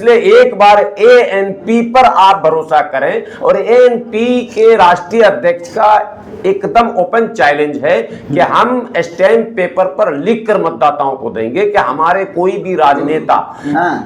इसलिए एक बार एएनपी पर आप भरोसा करें, और एएनपी के राष्ट्रीय अध्यक्ष का एकदम ओपन चैलेंज है कि हम स्टैम्प पेपर पर लिखकर मतदाताओं को देंगे कि हमारे कोई भी राजनेता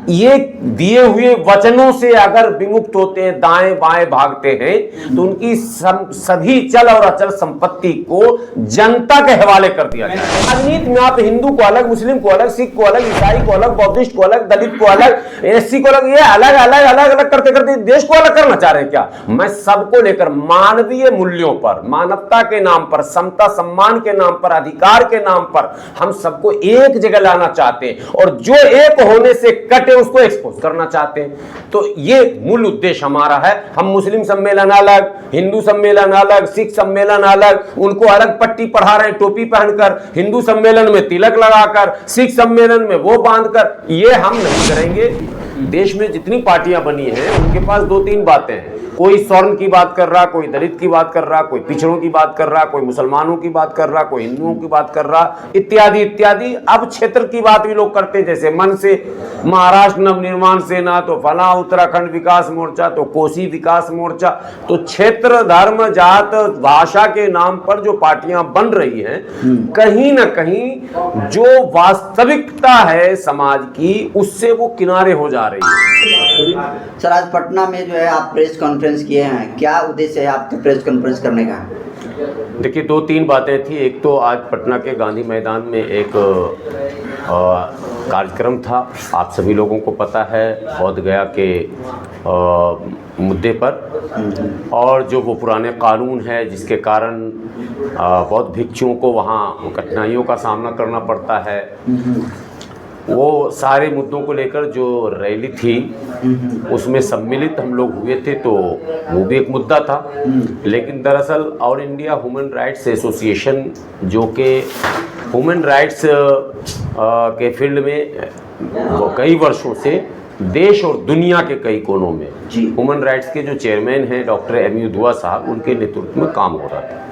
ये दिए हुए वचनों से अगर विमुक्त होते हैं, दाएं बाएं भागते हैं, तो उनकी सभी चल और अचल संपत्ति को जनता के हवाले कर दिया जाए। राजनीति में आप हिंदू को अलग, मुस्लिम को अलग, सिख को अलग, ईसाई को अलग, बौद्धिस्ट को अलग, दलित को अलग, एससी को अलग, ये अलग अलग अलग अलग करते करते देश को अलग करना चाह रहे हैं क्या? मैं सबको लेकर मानवीय मूल्यों पर, मानवता के नाम पर, समता सम्मान के नाम पर, अधिकार के नाम पर हम सबको एक जगह लाना चाहते हैं, और जो एक होने से कटे उसको एक्सपोज करना चाहते हैं। तो ये मूल उद्देश्य हमारा है। हम मुस्लिम सम्मेलन अलग, हिंदू सम्मेलन अलग, सिख सम्मेलन अलग, उनको अलग पट्टी पढ़ा रहे हैं टोपी पहनकर, हिंदू सम्मेलन में तिलक लगाकर, सिख सम्मेलन में वो बांधकर, ये हम नहीं करेंगे। देश में जितनी पार्टियां बनी हैं उनके पास दो तीन बातें हैं, कोई स्वर्ण की बात कर रहा, कोई दलित की बात कर रहा, कोई पिछड़ों की बात कर रहा, कोई मुसलमानों की बात कर रहा, कोई हिंदुओं की बात कर रहा, इत्यादि इत्यादि। अब क्षेत्र की बात भी लोग करते हैं, जैसे मन से महाराष्ट्र नवनिर्माण सेना, तो फला उत्तराखंड विकास मोर्चा, तो कोसी विकास मोर्चा। तो क्षेत्र, धर्म, जात, भाषा के नाम पर जो पार्टियां बन रही हैं, कहीं ना कहीं जो वास्तविकता है समाज की, उससे वो किनारे हो जा रही है। सर, आज पटना में जो है आप प्रेस कॉन्फ्रेंस किए हैं, क्या उद्देश्य है आपके प्रेस कॉन्फ्रेंस करने का? देखिए, दो तीन बातें थी। एक तो आज पटना के गांधी मैदान में एक कार्यक्रम था, आप सभी लोगों को पता है, बोध गया के मुद्दे पर, और जो वो पुराने कानून है जिसके कारण बौद्ध भिक्षुओं को वहाँ कठिनाइयों का सामना करना पड़ता है, वो सारे मुद्दों को लेकर जो रैली थी उसमें सम्मिलित हम लोग हुए थे, तो वो भी एक मुद्दा था। लेकिन दरअसल all India human rights association, जो कि ह्यूमन राइट्स के फील्ड में वो कई वर्षों से देश और दुनिया के कई कोनों में ह्यूमन राइट्स के जो चेयरमैन हैं डॉक्टर एम.यू. दुआ साहब, उनके नेतृत्व में काम हो रहा था।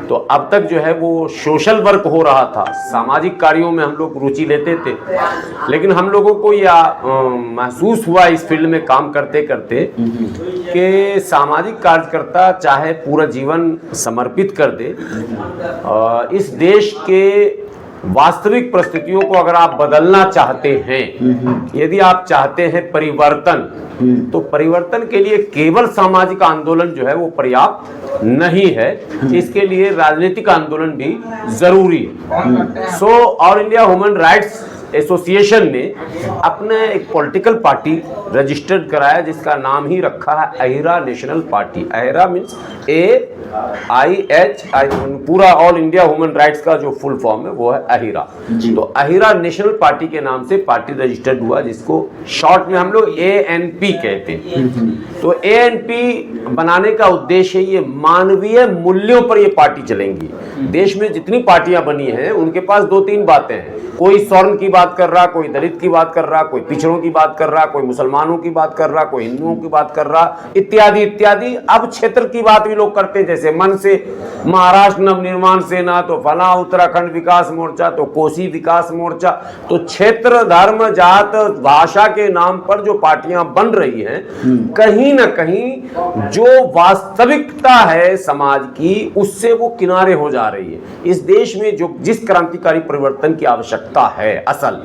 तो अब तक जो है वो सोशल वर्क हो रहा था, सामाजिक कार्यों में हम लोग रुचि लेते थे, लेकिन हम लोगों को यह महसूस हुआ इस फील्ड में काम करते करते कि सामाजिक कार्यकर्ता चाहे पूरा जीवन समर्पित कर दे, इस देश के वास्तविक परिस्थितियों को अगर आप बदलना चाहते हैं, यदि आप चाहते हैं परिवर्तन, तो परिवर्तन के लिए केवल सामाजिक आंदोलन जो है वो पर्याप्त नहीं है, इसके लिए राजनीतिक आंदोलन भी जरूरी है। So all India human rights association ने अपने एक पॉलिटिकल पार्टी रजिस्टर्ड कराया, जिसका नाम ही रखा है अहिरा नेशनल पार्टी। अहिरा मीन्स AIH, पूरा ऑल इंडिया ह्यूमन राइट्स का जो फुल फॉर्म है वो है अहिरा। तो अहिरा नेशनल पार्टी के नाम से पार्टी रजिस्टर्ड हुआ, जिसको शॉर्ट में हम लोग ANP कहते हैं। तो ANP बनाने का उद्देश्य है, ये मानवीय मूल्यों पर ये पार्टी चलेंगी। देश में जितनी पार्टियां बनी हैं उनके पास दो तीन बातें हैं, कोई स्वर्ण की बात कर रहा, कोई दलित की बात कर रहा, कोई पिछड़ों की बात कर रहा, कोई मुसलमानों की बात कर रहा, कोई हिंदुओं की बात कर रहा, इत्यादि इत्यादि। अब क्षेत्र की बात भी लोग करते हैं, जैसे मन से महाराष्ट्र नवनिर्माण सेना, तो फला उत्तराखंड विकास मोर्चा, तो कोसी विकास मोर्चा। तो क्षेत्र, धर्म, जात, भाषा के नाम पर जो पार्टियां बन रही हैं, कहीं ना कहीं जो वास्तविकता है समाज की, उससे वो किनारे हो जा रही है। इस देश में जो जिस क्रांतिकारी परिवर्तन की आवश्यकता है असल,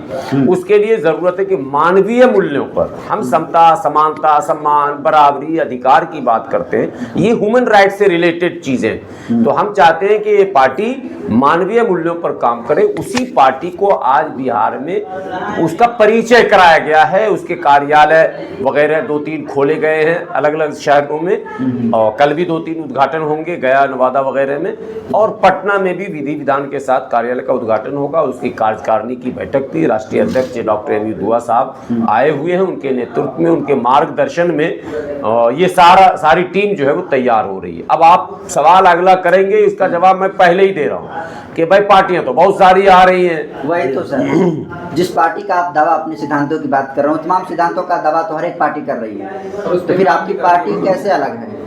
उसके लिए जरूरत है कि मानवीय मूल्यों पर हम समता, समानता, सम्मान, बराबरी, अधिकार की बात करते हैं। ये ह्यूमन राइट से रिलेटेड चीजें। तो हम चाहते हैं कि ये पार्टी मानवीय मूल्यों पर काम करे। उसी पार्टी को आज बिहार में उसका परिचय कराया गया है, उसके कार्यालय वगैरह 2-3 खोले गए हैं अलग अलग शहरों में, और कल भी 2-3 उद्घाटन होंगे गया, नवादा वगैरह में, और पटना में भी विधि विधान के साथ कार्यालय का उद्घाटन होगा। उसकी कार्यकारिणी की बैठक थी, राष्ट्रीय अध्यक्ष डॉक्टर एम.यू. दुआ साहब आए हुए हैं, उनके नेतृत्व में, उनके मार्गदर्शन में ये सारी टीम जो है वो तैयार हो रही है। अब आप सवाल अगला करेंगे, इसका जवाब मैं पहले ही दे रहा हूँ कि भाई पार्टियां तो बहुत सारी आ रही हैं। वही तो सर, जिस पार्टी का आप दावा, अपने सिद्धांतों की बात कर रहा हूँ, तमाम सिद्धांतों का दावा तो हर एक पार्टी कर रही है, तो फिर आपकी पार्टी कैसे अलग है?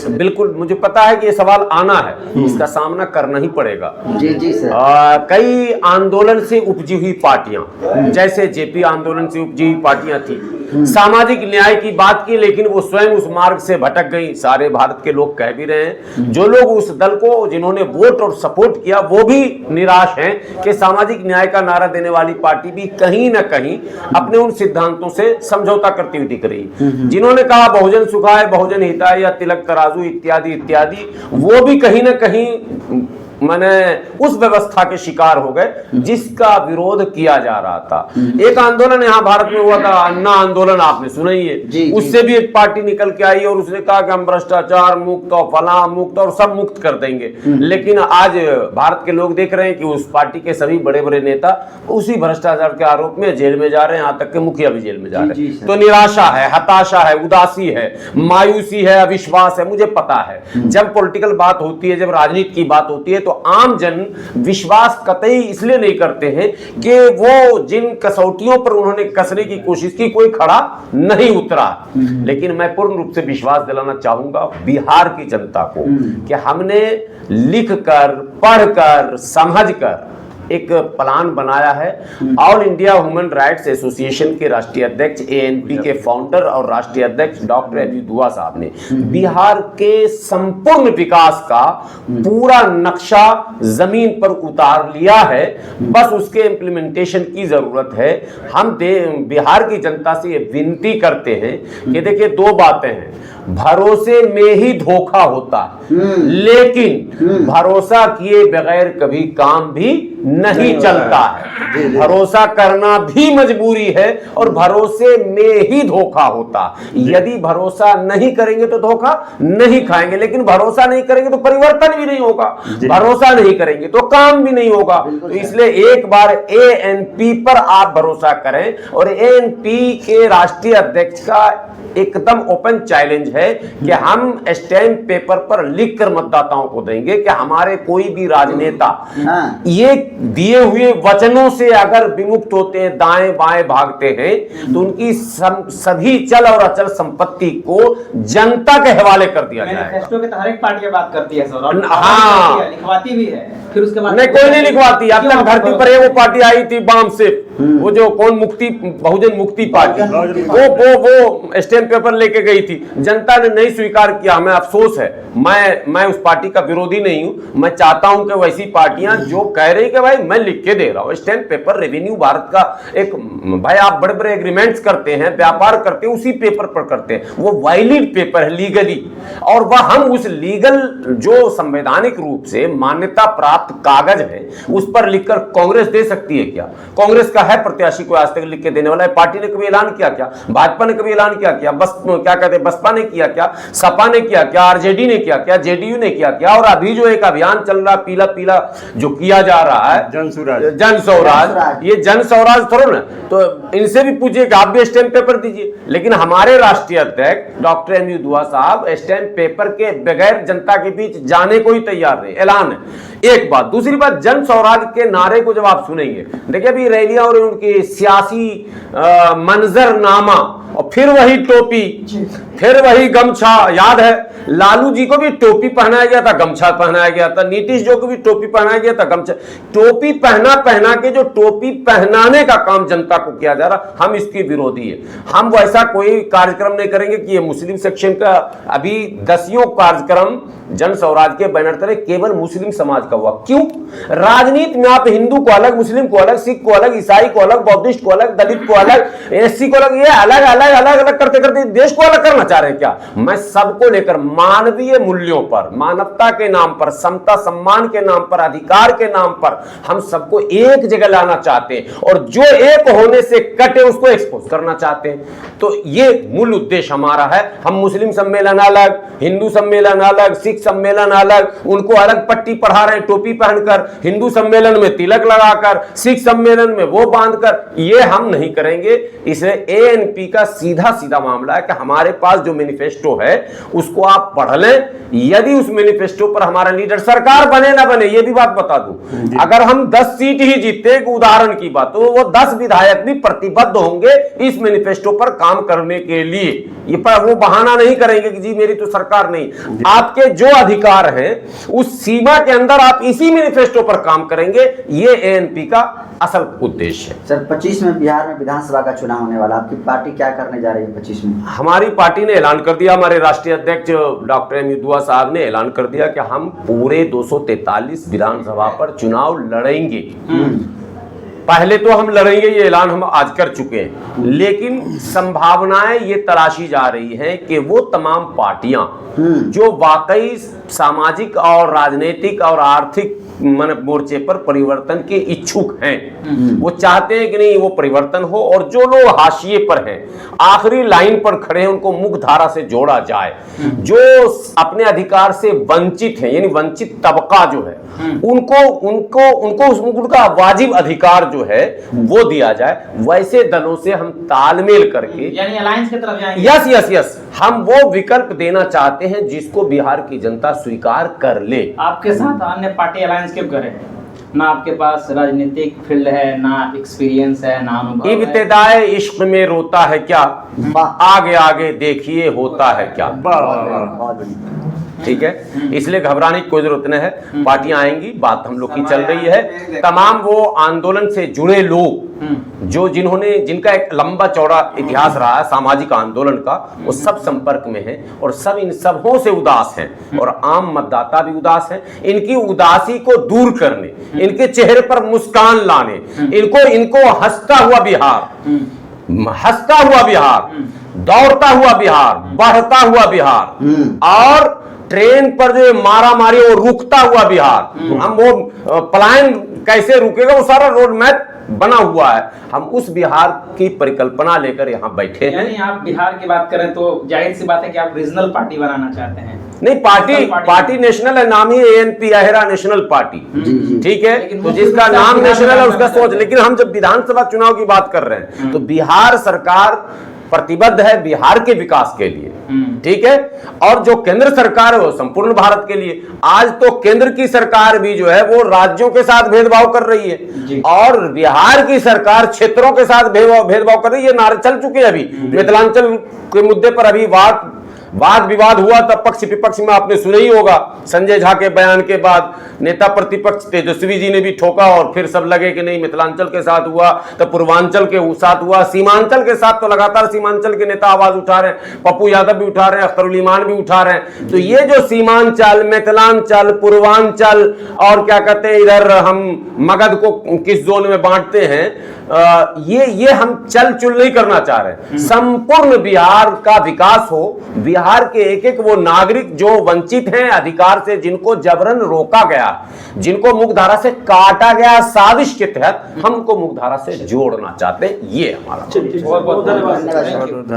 बिल्कुल, मुझे पता है कि ये सवाल आना है, इसका सामना करना ही पड़ेगा। जी सर। कई आंदोलन से उपजी हुई पार्टियां, जैसे जेपी आंदोलन से उपजी हुई पार्टियां थी, सामाजिक न्याय की बात की, लेकिन वो स्वयं उस मार्ग से भटक गई। सारे भारत के लोग कह भी रहे हैं, जो लोग उस दल को जिन्होंने वोट और सपोर्ट किया वो भी निराश हैं कि सामाजिक न्याय का नारा देने वाली पार्टी भी कहीं ना कहीं अपने उन सिद्धांतों से समझौता करती हुई दिख रही। जिन्होंने कहा बहुजन सुखाय, बहुजन हिताय या तिलक तराजू इत्यादि इत्यादि, वो भी कहीं ना कहीं माने उस व्यवस्था के शिकार हो गए जिसका विरोध किया जा रहा था। एक आंदोलन यहाँ भारत में हुआ था, अन्ना आंदोलन, आपने सुना ही है। उससे भी एक पार्टी निकल के आई और उसने कहा कि हम भ्रष्टाचार मुक्त और फला मुक्त और सब मुक्त कर देंगे। लेकिन आज भारत के लोग देख रहे हैं कि उस पार्टी के सभी बड़े बड़े नेता उसी भ्रष्टाचार के आरोप में जेल में जा रहे हैं, यहाँ तक के मुखिया भी जेल में जा रहे हैं। तो निराशा है, हताशा है, उदासी है, मायूसी है, अविश्वास है। मुझे पता है जब पॉलिटिकल बात होती है, जब राजनीति की बात होती है, तो आम जन विश्वास कतई इसलिए नहीं करते हैं कि वो जिन कसौटियों पर उन्होंने कसने की कोशिश की कोई खड़ा नहीं उतरा। लेकिन मैं पूर्ण रूप से विश्वास दिलाना चाहूंगा बिहार की जनता को कि हमने लिखकर, पढ़कर, समझकर एक प्लान बनाया है। All India human rights association के राष्ट्रीय अध्यक्ष, एएनपी के फाउंडर और राष्ट्रीय अध्यक्ष डॉक्टर एबी दुआ साहब ने बिहार के संपूर्ण विकास का पूरा नक्शा जमीन पर उतार लिया है। बस उसके इम्प्लीमेंटेशन की जरूरत है। हम बिहार की जनता से ये विनती करते हैं कि देखिए, दो बातें हैं, भरोसे में ही धोखा होता है, लेकिन भरोसा किए बगैर कभी काम भी नहीं चलता है। भरोसा करना भी मजबूरी है और भरोसे में ही धोखा होता। यदि भरोसा नहीं करेंगे तो धोखा नहीं खाएंगे, लेकिन भरोसा नहीं करेंगे तो परिवर्तन भी नहीं होगा, भरोसा नहीं करेंगे तो काम भी नहीं होगा। तो इसलिए एक बार एएनपी पर आप भरोसा करें। और एएनपी के राष्ट्रीय अध्यक्ष का एकदम ओपन चैलेंज है कि हम स्टैम्प पेपर पर लिखकर मतदाताओं को देंगे कि हमारे कोई भी राजनेता ये दिए हुए वचनों से अगर विमुक्त होते हैं, दाएं बाएं भागते हैं, तो उनकी सभी चल और अचल संपत्ति को जनता के हवाले कर दिया जाए। मैनिफेस्टो के तो हर एक पार्टी बात करती है सर, हाँ, लिखवाती भी है, फिर उसके बाद नहीं, कोई नहीं लिखवाती। अब तक धरती पर वो पार्टी आई थी बाम से, वो जो कौन मुक्ति, बहुजन मुक्ति पार्टी, वो स्टैम्प पेपर लेके गई थी, जनता ने नहीं स्वीकार किया। हमें अफसोस है, मैं उस पार्टी का विरोधी नहीं हूं। मैं चाहता हूं कि वैसी पार्टियां जो कह रही कि भाई मैं लिख के दे रहा हूं, स्टैम्प पेपर रेवेन्यू भारत का एक, भाई आप बड़े बड़े एग्रीमेंट्स करते हैं, व्यापार करते हैं, उसी पेपर पर करते हैं, वो वैलिड पेपर है लीगली, और वह हम उस लीगल जो संवैधानिक रूप से मान्यता प्राप्त कागज है उस पर लिखकर कांग्रेस दे सकती है क्या? कांग्रेस का है प्रत्याशी कोई आज तक लिख के देने वाला है? पार्टी ने कभी ऐलान किया क्या? भाजपा ने कभी ऐलान किया क्या? बस क्या कहते हैं, बसपा ने किया क्या? सपा ने किया क्या? आरजेडी ने किया क्या? जेडीयू ने किया क्या? और अभी जो एक अभियान चल रहा, पीला पीला जो किया जा रहा है, जन स्वराज, ये जन स्वराज थोड़ा ना, तो इनसे भी पूछिए कि आप भी स्टैम्प पेपर दीजिए। लेकिन हमारे राष्ट्रीय अध्यक्ष डॉक्टर एबी दुआ साहब स्टैम्प पेपर के बगैर जनता के बीच जाने को ही तैयार नहीं, ऐलान है। एक बात। दूसरी बात, जन स्वराज के नारे को जब आप सुनेंगे, देखिए अभी रैलियां और उनकी सियासी मंजरनामा, और फिर वही टोपी, फिर वही गमछा। याद है लालू जी को भी टोपी पहनाया गया था, गमछा पहनाया गया था, नीतीश जी को भी टोपी पहनाया गया था, गमछा। टोपी पहना के जो टोपी पहनाने का काम जनता को किया जा रहा, हम इसके विरोधी है। हम वैसा कोई कार्यक्रम नहीं करेंगे कि ये मुस्लिम सेक्शन का, अभी 10 कार्यक्रम जन स्वराज के बैनर तले केवल मुस्लिम समाज का हुआ। क्यों? राजनीति में आप हिंदू को अलग, मुस्लिम को अलग, सिख को अलग, ईसाई को अलग, बौद्धिस्ट को अलग, दलित को अलग, एससी को अलग, ये अलग अलग अलग अलग करते करते देश को अलग करना चाह रहे हैं क्या? मैं सबको लेकर मानवीय मूल्यों पर, मानवता के नाम पर, समता सम्मान के नाम पर, अधिकार के नाम पर हम सबको एक जगह लाना चाहते हैं, और जो एक होने से कटे उसको एक्सपोज करना चाहते हैं। तो ये मूल उद्देश्य हमारा है। हम मुस्लिम सम्मेलन अलग, हिंदू सम्मेलन अलग, सिख सम्मेलन अलग, उनको अलग पट्टी पढ़ा रहे हैं टोपी पहनकर, हिंदू सम्मेलन में तिलक लगाकर, सिख सम्मेलन में वो बांधकर, ये हम नहीं करेंगे। इसलिए एएनपी का सीधा सीधा मामला है कि हमारे पास जो मैनिफेस्टो है उसको आप पढ़ लें। यदि उस मैनिफेस्टो पर हमारा लीडर, सरकार बने ना बने, ये भी बात बता दूं, अगर हम 10 सीट ही जीतते, एक उदाहरण की बात, तो वो 10 विधायक भी प्रतिबद्ध होंगे इस मैनिफेस्टो पर काम करने के लिए। ये पर वो बहाना नहीं करेंगे कि जी मेरी तो सरकार नहीं। आपके जो अधिकार हैं उस सीमा के अंदर आप इसी मैनिफेस्टो पर काम करेंगे। ये एएनपी का असल उद्देश्य उद्देश्य है। सर 25 में बिहार में विधानसभा का चुनाव होने वाला, आपकी पार्टी क्या करने जा रही है 25 में? हमारी पार्टी ने ऐलान कर दिया, हमारे राष्ट्रीय अध्यक्ष डॉक्टर एम दुआ साहब ने ऐलान कर दिया कि हम पूरे 243 विधानसभा पर चुनाव लड़ेंगे। पहले तो हम लड़ेंगे, ये ऐलान हम आज कर चुके हैं, लेकिन संभावनाएं ये तलाशी जा रही हैं कि वो तमाम पार्टियां जो वाकई सामाजिक और राजनीतिक और आर्थिक मोर्चे पर परिवर्तन के इच्छुक हैं, वो चाहते हैं कि नहीं वो परिवर्तन हो, और जो लोग हाशिए पर हैं, आखिरी लाइन पर खड़े हैं, उनको मुख्य धारा से जोड़ा जाए। जो अपने अधिकार से वंचित हैं, यानी वंचित तबका जो है, उनका वाजिब अधिकार जो है वो दिया जाए। वैसे दलों से हम तालमेल करके, यानी अलायंस की तरफ जाएंगे। यस, हम वो विकल्प देना चाहते हैं जिसको बिहार की जनता स्वीकार कर ले। आपके साथ अन्य पार्टी अलायंस क्यों करें? ना आपके पास राजनीतिक फील्ड है, ना एक्सपीरियंस है, ना अनुभव है। इब्तिदाए इश्क में रोता है क्या, आगे आगे देखिए होता है क्या। ठीक है, इसलिए घबराने की कोई जरूरत नहीं है। पार्टियां आएंगी, बात हम लोग की चल रही है। तमाम वो आंदोलन से जुड़े लोग जो जिनका एक लंबा चौड़ा इतिहास रहा है सामाजिक आंदोलन का, वो सब संपर्क में हैं और सब इन सबों से उदास हैं, और आम मतदाता भी उदास हैं। इनकी उदासी को दूर करने, इनके चेहरे पर मुस्कान लाने, इनको हंसता हुआ बिहार, दौड़ता हुआ बिहार, बढ़ता हुआ बिहार, और ट्रेन पर जो मारा मारी वो रुकता हुआ बिहार, हम वो पलायन कैसे रुकेगा, वो सारा रोड मैप बना हुआ है। हम उस बिहार की परिकल्पना लेकर यहाँ बैठे हैं। यानी आप बिहार की बात करें तो जाहिर सी बात है कि आप रीजनल पार्टी बनाना चाहते हैं। नहीं, पार्टी नेशनल है, नाम ही ANP अहिरा नेशनल पार्टी, ठीक है। तो जिसका नाम नेशनल है उसका सोच, लेकिन हम जब विधानसभा चुनाव की बात कर रहे हैं तो बिहार सरकार प्रतिबद्ध है बिहार के विकास के लिए, ठीक है। और जो केंद्र सरकार है वो संपूर्ण भारत के लिए। आज तो केंद्र की सरकार भी जो है वो राज्यों के साथ भेदभाव कर रही है, और बिहार की सरकार क्षेत्रों के साथ भेदभाव कर रही है। नारे चल चुके हैं अभी, मिथिलांचल के मुद्दे पर अभी वाद विवाद हुआ, तब पक्ष विपक्ष में आपने सुना ही होगा। संजय झा के बयान के बाद नेता प्रतिपक्ष तेजस्वी जी ने भी ठोका, और फिर सब लगे कि नहीं मिथिलांचल के साथ हुआ तो पूर्वांचल के साथ हुआ, सीमांचल के साथ तो लगातार सीमांचल के नेता आवाज उठा रहे हैं, पप्पू यादव भी उठा रहे हैं, अख्तरुल ईमान भी उठा रहे हैं। तो ये जो सीमांचल, मिथिलांचल, पूर्वांचल और क्या कहते हैं इधर हम मगध को किस जोन में बांटते हैं, ये हम चल चुल नहीं करना चाह रहे। संपूर्ण बिहार का विकास हो, बिहार के एक वो नागरिक जो वंचित हैं अधिकार से, जिनको जबरन रोका गया, जिनको मुख्यधारा से काटा गया साजिश के तहत, हम उनको मुख्यधारा से जोड़ना चाहते हैं। ये हमारा बहुत बहुत धन्यवाद।